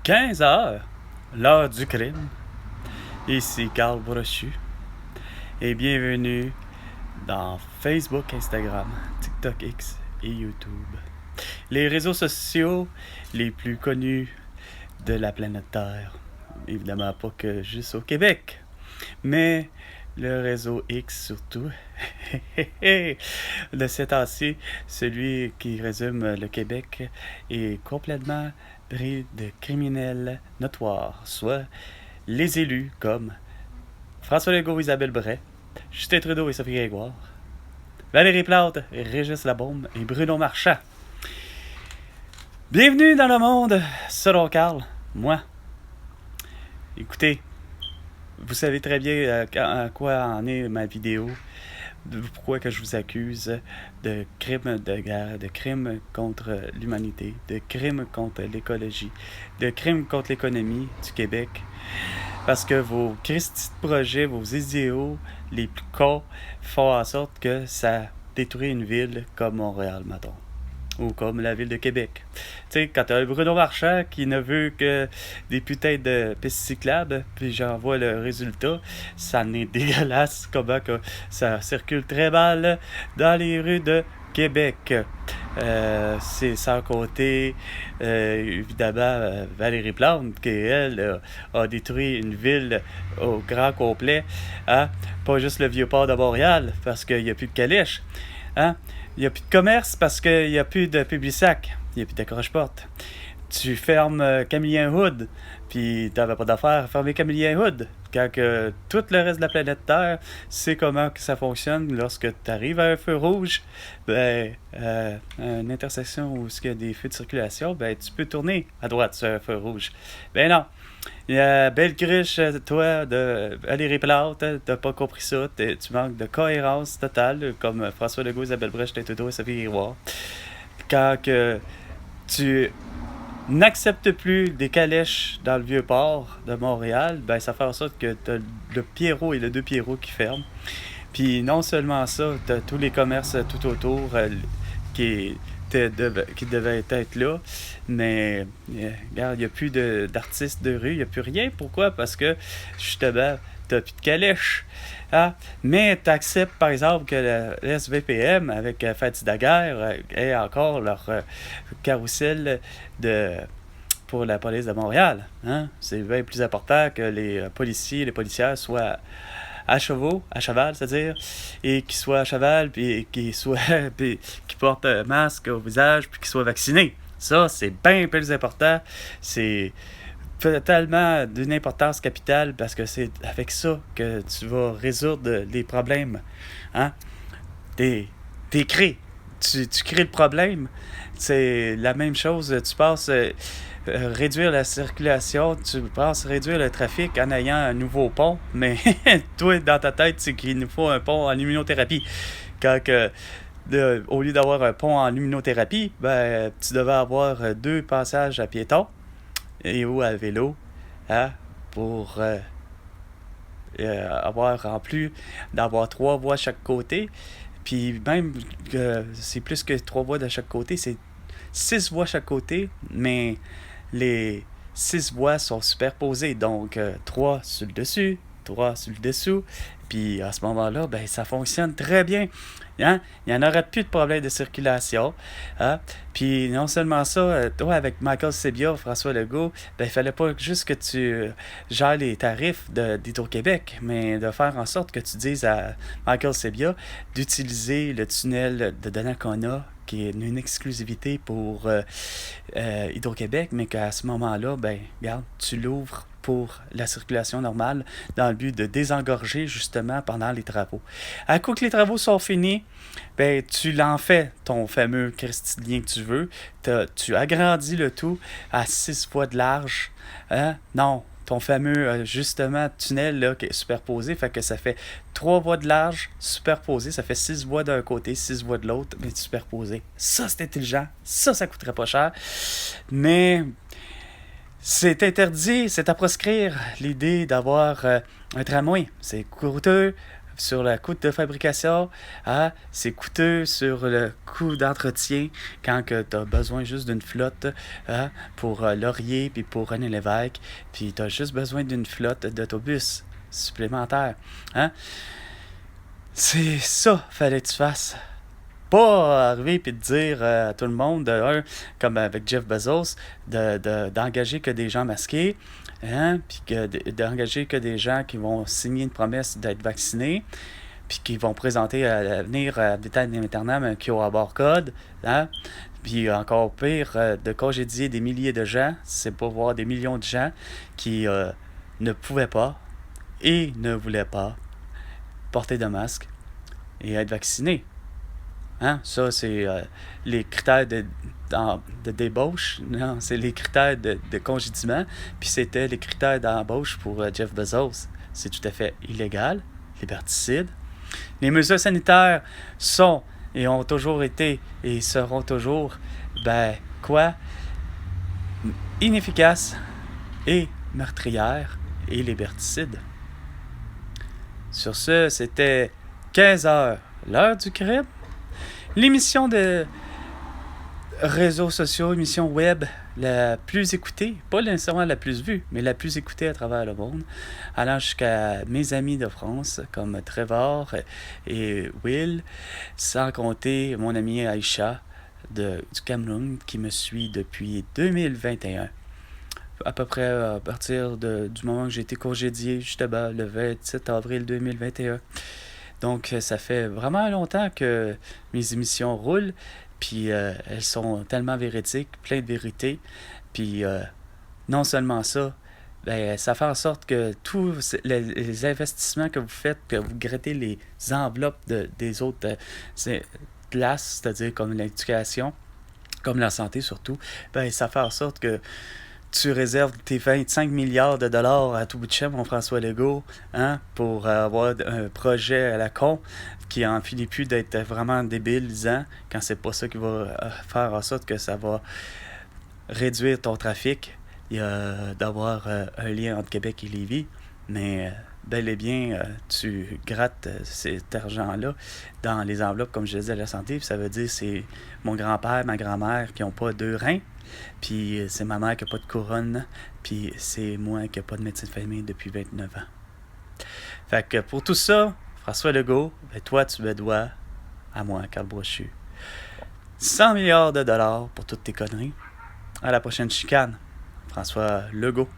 15 heures, l'heure du crime. Ici Carl Brochu et bienvenue dans Facebook, Instagram, TikTok X et YouTube. Les réseaux sociaux les plus connus de la planète Terre. Évidemment pas que juste au Québec, mais le réseau X surtout. De cet temps-ci, celui qui résume le Québec est complètement pris de criminels notoires, soit les élus comme François Legault, Isabelle Bray, Justin Trudeau et Sophie Grégoire, Valérie Plante, Régis Labaume et Bruno Marchand. Bienvenue dans le monde, selon Carl, moi. Écoutez, vous savez très bien à quoi en est ma vidéo, pourquoi que je vous accuse de crimes de guerre, de crimes contre l'humanité, de crimes contre l'écologie, de crimes contre l'économie du Québec. Parce que vos Christi de projets, vos idéaux les plus cons font en sorte que ça détruit une ville comme Montréal, mettons. Ou comme la ville de Québec. Tu sais, quand t'as un Bruno Marchand qui ne veut que des putains de pistes cyclables, puis j'en vois le résultat, ça en est dégueulasse, comment que ça circule très mal dans les rues de Québec. C'est sans compter, évidemment, Valérie Plante, qui, elle, a détruit une ville au grand complet. Hein? Pas juste le Vieux-Port de Montréal, parce qu'il n'y a plus de calèche. Hein? Il n'y a plus de commerce parce qu'il n'y a plus de Publisac. Il n'y a plus de croche-porte. Tu fermes Camillien Hood, puis tu n'avais pas d'affaire à fermer Camillien Hood. Quand que tout le reste de la planète Terre sait comment que ça fonctionne lorsque tu arrives à un feu rouge, une intersection où il y a des feux de circulation, tu peux tourner à droite sur un feu rouge. Ben non. Il y a belle cruche, toi, de Valérie Plante, t'as pas compris ça, tu manques de cohérence totale, comme François Legault, Isabelle Brèche, Justin Trudeau et Sophie Grégoire. Quand que tu n'acceptes plus des calèches dans le Vieux-Port de Montréal, ça fait en sorte que t'as le Pierrot et le Deux Pierrot qui ferment. Puis non seulement ça, t'as tous les commerces tout autour qui devaient être là, mais regarde, il n'y a plus d'artistes de rue, il n'y a plus rien. Pourquoi? Parce que justement, t'as plus de calèche. Hein? Mais tu acceptes par exemple que le SVPM avec Fatih Daguerre ait encore leur carrousel pour la police de Montréal. Hein? C'est bien plus important que les policiers et les policières soient à cheval, c'est-à-dire, et qui soit à cheval, puis qui porte un masque au visage, puis qui soit vacciné. Ça, c'est bien plus important. C'est totalement d'une importance capitale parce que c'est avec ça que tu vas résoudre les problèmes. Hein? Tu crées le problème. C'est la même chose. Tu passes réduire la circulation, tu penses réduire le trafic en ayant un nouveau pont, mais toi, dans ta tête, c'est qu'il nous faut un pont en luminothérapie. Quand au lieu d'avoir un pont en luminothérapie, tu devais avoir 2 passages à piétons et ou à vélo, hein, pour avoir, en plus d'avoir 3 voies à chaque côté. Puis même que c'est plus que 3 voies de chaque côté, c'est 6 voies à chaque côté, mais les 6 voies sont superposées. Donc 3 sur le dessus, 3 sur le dessous. Puis à ce moment-là, ça fonctionne très bien. Hein? Il n'y en aurait plus de problème de circulation. Hein? Puis non seulement ça, toi avec Michael Sebia, François Legault, il fallait pas juste que tu gères les tarifs d'Hydro-Québec, mais de faire en sorte que tu dises à Michael Sebia d'utiliser le tunnel de Donnacona, qui est une exclusivité pour Hydro-Québec, mais qu'à ce moment-là, regarde, tu l'ouvres pour la circulation normale dans le but de désengorger justement pendant les travaux. À coup que les travaux sont finis, tu l'en fais ton fameux cristallien que tu veux, tu agrandis le tout à 6 fois de large. Hein? Non, ton fameux justement tunnel là, qui est superposé, fait que ça fait 3 voies de large superposées, ça fait 6 voies d'un côté, 6 voies de l'autre, mais superposées. Ça, c'est intelligent, ça coûterait pas cher, mais c'est interdit, c'est à proscrire l'idée d'avoir un tramway. C'est coûteux, sur le coût de fabrication, hein, c'est coûteux sur le coût d'entretien quand tu as besoin juste d'une flotte, hein, pour Laurier puis pour René Lévesque, puis tu as juste besoin d'une flotte d'autobus supplémentaire. Hein? C'est ça fallait que tu fasses. Pas arriver et te dire à tout le monde, comme avec Jeff Bezos, d'engager que des gens masqués, hein, puis d'engager que des gens qui vont signer une promesse d'être vaccinés, puis qui vont présenter à l'avenir à l'État d'Internet un QR code, hein, puis encore pire, de congédier des milliers de gens, c'est pour voir des millions de gens qui ne pouvaient pas et ne voulaient pas porter de masque et être vaccinés. Hein? Ça, c'est les critères de débauche. Non, c'est les critères de congédiement. Puis c'était les critères d'embauche pour Jeff Bezos. C'est tout à fait illégal, liberticide. Les mesures sanitaires sont et ont toujours été et seront toujours, inefficaces et meurtrières et liberticides. Sur ce, c'était 15 heures, l'heure du crime. L'émission de réseaux sociaux, émission web la plus écoutée, pas nécessairement la plus vue, mais la plus écoutée à travers le monde, allant jusqu'à mes amis de France, comme Trevor et Will, sans compter mon ami Aïcha du Cameroun, qui me suit depuis 2021. À peu près à partir du moment que j'ai été congédié, justement, le 27 avril 2021. Donc, ça fait vraiment longtemps que mes émissions roulent, puis elles sont tellement véridiques, plein de vérité. Puis, non seulement ça, ça fait en sorte que tous les investissements que vous faites, que vous grattez les enveloppes des autres places, c'est-à-dire comme l'éducation, comme la santé surtout, ça fait en sorte que tu réserves tes 25 milliards de dollars à tout bout de champ, mon François Legault, hein, pour avoir un projet à la con qui en finit plus d'être vraiment débilisant quand c'est pas ça qui va faire en sorte que ça va réduire ton trafic et d'avoir un lien entre Québec et Lévis. Mais bel et bien, tu grattes cet argent-là dans les enveloppes, comme je disais, à la santé. Puis ça veut dire c'est mon grand-père, ma grand-mère qui n'ont pas 2 reins. Puis c'est ma mère qui n'a pas de couronne. Puis c'est moi qui n'ai pas de médecin de famille depuis 29 ans. Fait que pour tout ça, François Legault, toi, tu me dois à moi, Carl Brochu, 100 milliards de dollars pour toutes tes conneries. À la prochaine chicane. François Legault.